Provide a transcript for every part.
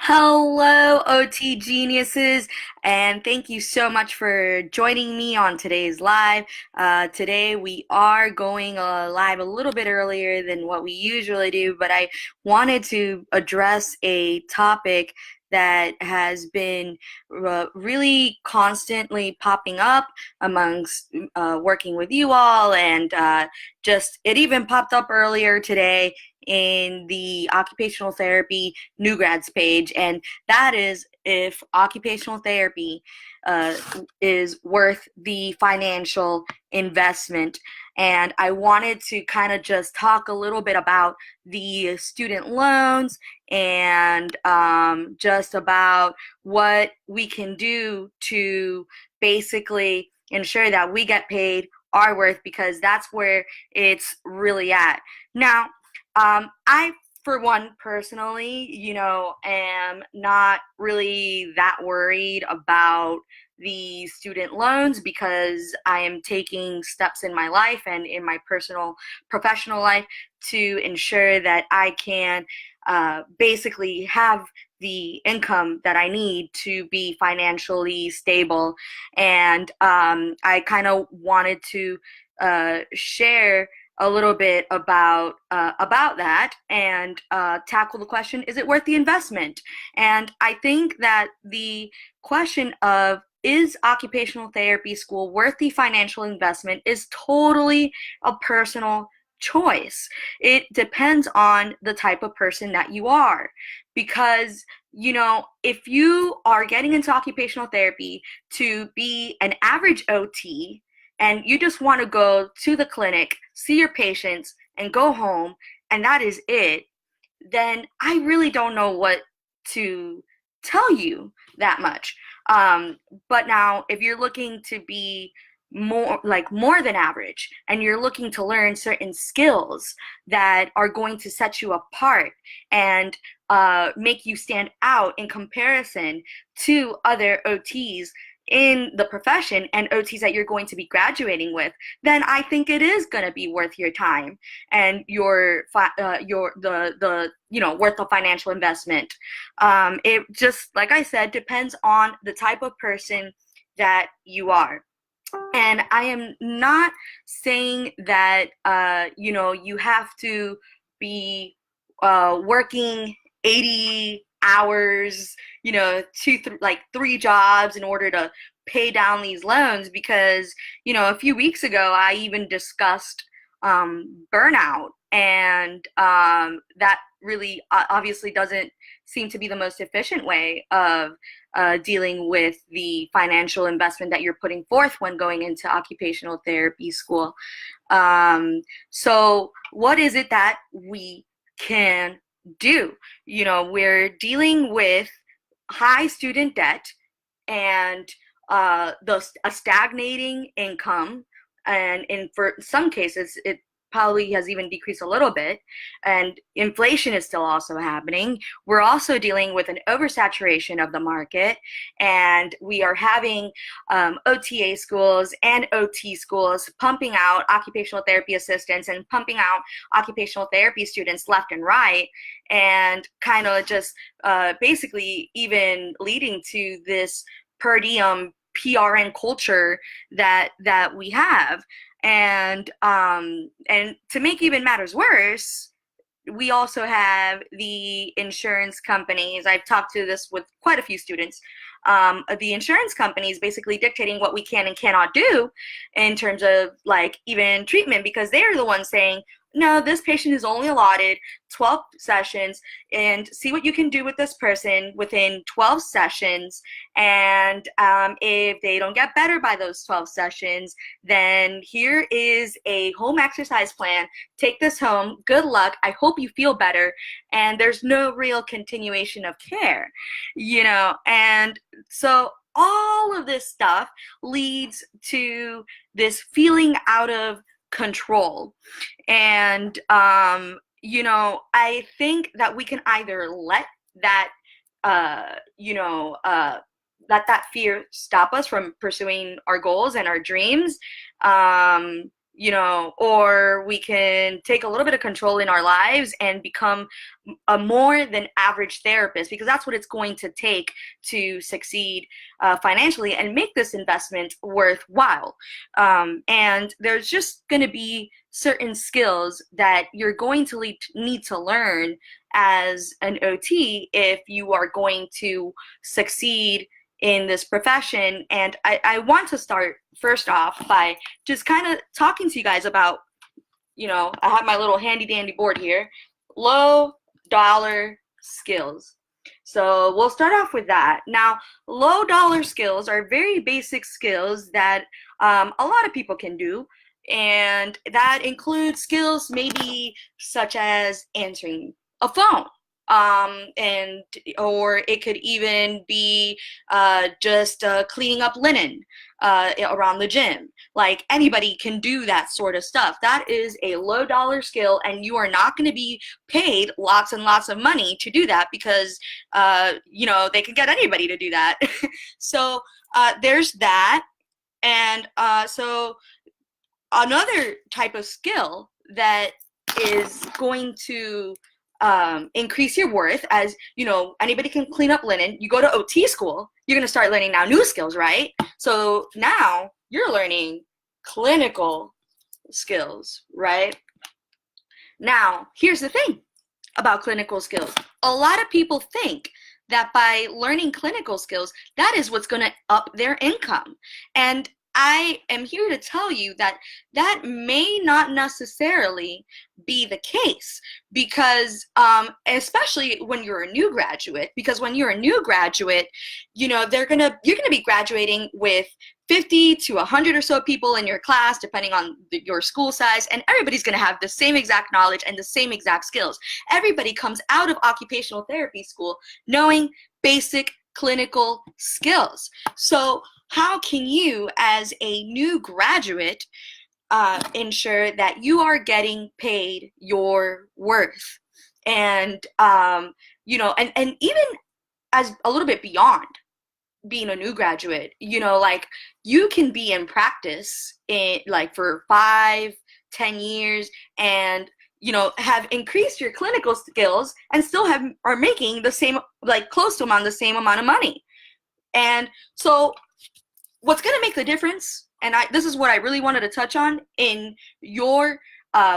Hello, OT geniuses, and thank you so much for joining me on today's live. Today we are going live a little bit earlier than what we usually do, but I wanted to address a topic that has been really constantly popping up amongst working with you all, and just it even popped up earlier today in the occupational therapy new grads page, and that is if occupational therapy uh, is worth the financial investment. And I wanted to kind of just talk a little bit about the student loans and just about what we can do to basically ensure that we get paid our worth, because that's where it's really at. Now, I, for one, personally, am not really that worried about the student loans because I am taking steps in my life and in my personal professional life to ensure that I can basically have the income that I need to be financially stable. And I kind of wanted to share a little bit about that and tackle the question: is it worth the investment? And I think that the question of is occupational therapy school worth the financial investment is totally a personal choice. It depends on the type of person that you are, because if you are getting into occupational therapy to be an average OT and you just want to go to the clinic, see your patients, and go home, and that is it, then I really don't know what to tell you that much. But now, if you're looking to be more than average, and you're looking to learn certain skills that are going to set you apart and make you stand out in comparison to other OTs in the profession and OTs that you're going to be graduating with, then I think it is going to be worth your time and worth the financial investment. It just, like I said, depends on the type of person that you are. And I am not saying that you have to be working 80 hours, like three jobs in order to pay down these loans, because a few weeks ago I even discussed burnout, and that really obviously doesn't seem to be the most efficient way of dealing with the financial investment that you're putting forth when going into occupational therapy school. So what is it that we can do? We're dealing with high student debt and a stagnating income, and for some cases it probably has even decreased a little bit, and inflation is still also happening. We're also dealing with an oversaturation of the market, and we are having OTA schools and OT schools pumping out occupational therapy assistants and pumping out occupational therapy students left and right, and kind of just basically even leading to this per diem PRN culture that we have. And to make even matters worse, we also have the insurance companies. I've talked to this with quite a few students. The insurance companies basically dictating what we can and cannot do in terms of like even treatment, because they're the ones saying, no, this patient is only allotted 12 sessions, and see what you can do with this person within 12 sessions. And if they don't get better by those 12 sessions, then here is a home exercise plan. Take this home. Good luck. I hope you feel better. And there's no real continuation of care, And so all of this stuff leads to this feeling out of control. And I think that we can either let that let that fear stop us from pursuing our goals and our dreams, or we can take a little bit of control in our lives and become a more than average therapist, because that's what it's going to take to succeed financially and make this investment worthwhile. And there's just going to be certain skills that you're going to need to learn as an OT if you are going to succeed in this profession. And I want to start first off by just kind of talking to you guys about, I have my little handy dandy board here, low dollar skills. So we'll start off with that. Now, low dollar skills are very basic skills that a lot of people can do. And that includes skills maybe such as answering a phone, and or it could even be just cleaning up linen around the gym. Like, anybody can do that sort of stuff. That is a low dollar skill, and you are not going to be paid lots and lots of money to do that, because they can get anybody to do that. So there's that. And so another type of skill that is going to increase your worth, as anybody can clean up linen. You go to OT school, you're going to start learning now new skills, right? So now you're learning clinical skills, right? Now, here's the thing about clinical skills. A lot of people think that by learning clinical skills, that is what's going to up their income. And I am here to tell you that that may not necessarily be the case, because especially when you're a new graduate, because when you're a new graduate, you're gonna be graduating with 50 to 100 or so people in your class, depending on your school size, and everybody's going to have the same exact knowledge and the same exact skills. Everybody comes out of occupational therapy school knowing basic clinical skills. So how can you, as a new graduate, ensure that you are getting paid your worth? And and even as a little bit beyond being a new graduate, like, you can be in practice for 5-10 years, and have increased your clinical skills and still are making the same, close to the same amount of money. And so what's going to make the difference, and this is what I really wanted to touch on in your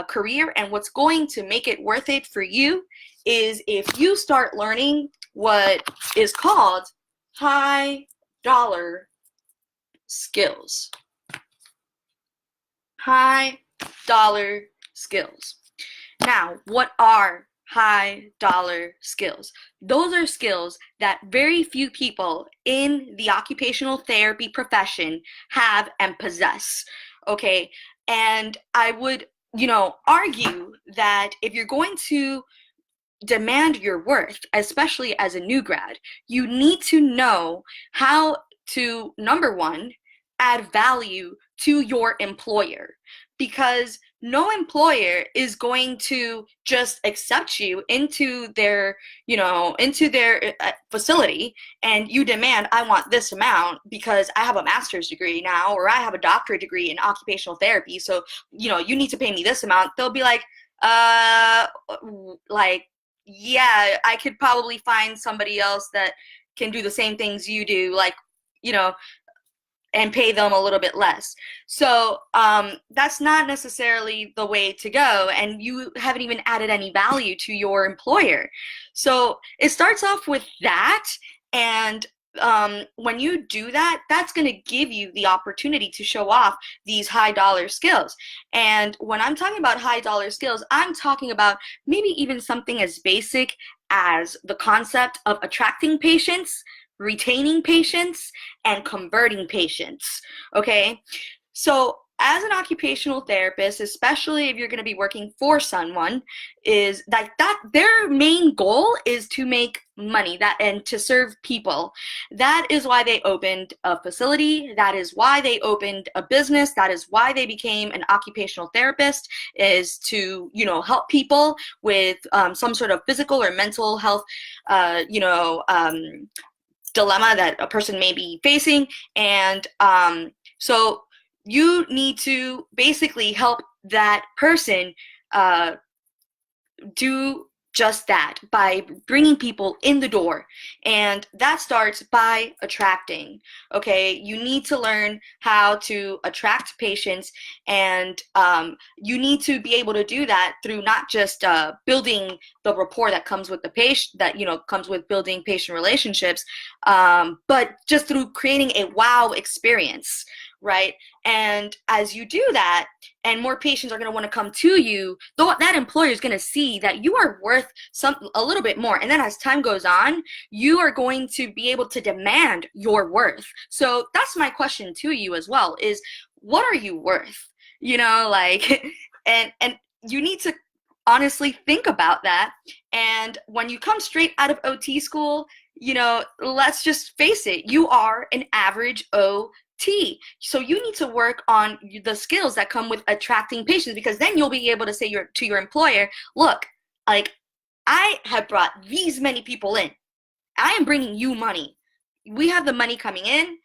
career, and what's going to make it worth it for you, is if you start learning what is called high dollar skills. High dollar skills. Now, what are high dollar skills? Those are skills that very few people in the occupational therapy profession have and possess. Okay, and I would argue that if you're going to demand your worth, especially as a new grad, you need to know how to, number one, add value to your employer, because no employer is going to just accept you into their facility, and you demand, I want this amount because I have a master's degree now, or I have a doctorate degree in occupational therapy, so you need to pay me this amount. They'll be like, yeah, I could probably find somebody else that can do the same things you do, and pay them a little bit less. So that's not necessarily the way to go, and you haven't even added any value to your employer. So it starts off with that, and when you do that, that's going to give you the opportunity to show off these high dollar skills. And when I'm talking about high dollar skills, I'm talking about maybe even something as basic as the concept of attracting patients, retaining patients, and converting patients. Okay, so as an occupational therapist, especially if you're going to be working for someone, is that their main goal is to make money, and to serve people. That is why they opened a facility. That is why they opened a business. That is why they became an occupational therapist, is to help people with some sort of physical or mental health dilemma that a person may be facing. And so you need to basically help that person uh, do just that by bringing people in the door. And that starts by attracting. Okay, you need to learn how to attract patients, and you need to be able to do that through not just building the rapport that comes with the patient, that comes with building patient relationships, but just through creating a wow experience, right? And as you do that, and more patients are going to want to come to you, though that employer is going to see that you are worth a little bit more. And then as time goes on, you are going to be able to demand your worth. So that's my question to you as well, is what are you worth? Like, and you need to honestly think about that. And when you come straight out of OT school, let's just face it, you are an average OT. So you need to work on the skills that come with attracting patients, because then you'll be able to say to your employer, look, like, I have brought these many people in. I am bringing you money. We have the money coming in.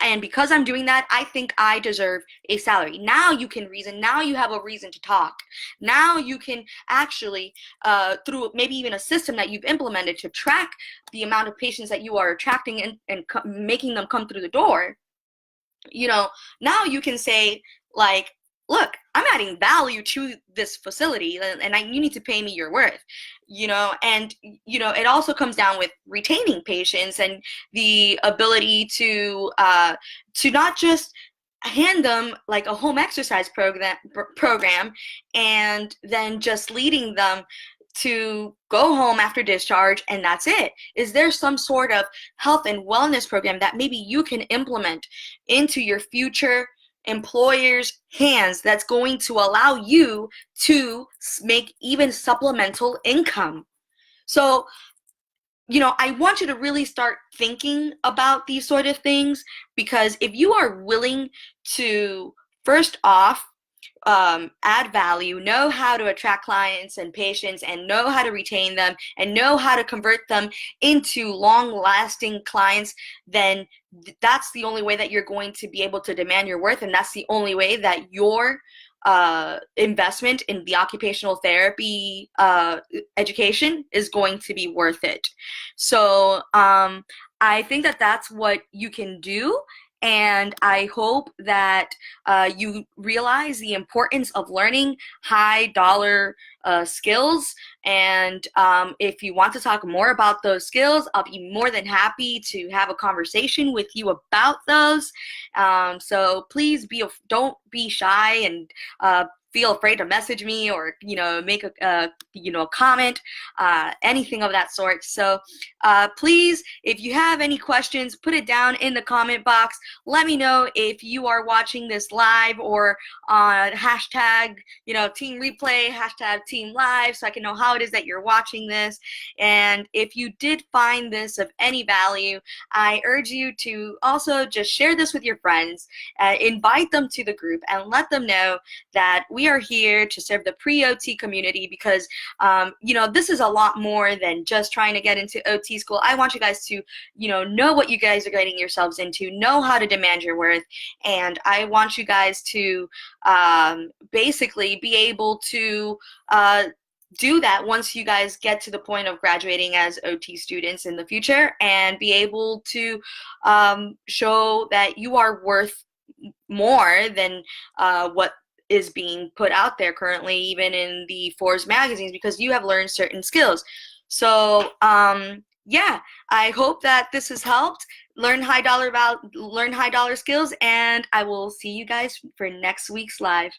And because I'm doing that, I think I deserve a salary. Now you can reason. Now you have a reason to talk. Now you can actually, through maybe even a system that you've implemented to track the amount of patients that you are attracting and making them come through the door, now you can say, like, look, I'm adding value to this facility, and you need to pay me your worth. And it also comes down with retaining patients and the ability to not just hand them like a home exercise program and then just leading them to go home after discharge and that's it. Is there some sort of health and wellness program that maybe you can implement into your future employer's hands that's going to allow you to make even supplemental income? So, I want you to really start thinking about these sort of things, because if you are willing to, first off, add value, know how to attract clients and patients, and know how to retain them, and know how to convert them into long-lasting clients, then that's the only way that you're going to be able to demand your worth, and that's the only way that your investment in the occupational therapy education is going to be worth it. So I think that that's what you can do. And I hope that you realize the importance of learning high dollar skills. And if you want to talk more about those skills, I'll be more than happy to have a conversation with you about those. So please don't be shy and feel afraid to message me or make a comment, anything of that sort. So please, if you have any questions, put it down in the comment box. Let me know if you are watching this live or on hashtag team replay, hashtag team live, so I can know how it is that you're watching this. And if you did find this of any value, I urge you to also just share this with your friends, invite them to the group, and let them know that we are here to serve the pre-OT community, because this is a lot more than just trying to get into OT school. I want you guys to know what you guys are getting yourselves into, know how to demand your worth, and I want you guys to basically be able to do that once you guys get to the point of graduating as OT students in the future, and be able to show that you are worth more than what is being put out there currently, even in the Forbes magazines, because you have learned certain skills. So yeah, I hope that this has helped. Learn high dollar skills, and I will see you guys for next week's live.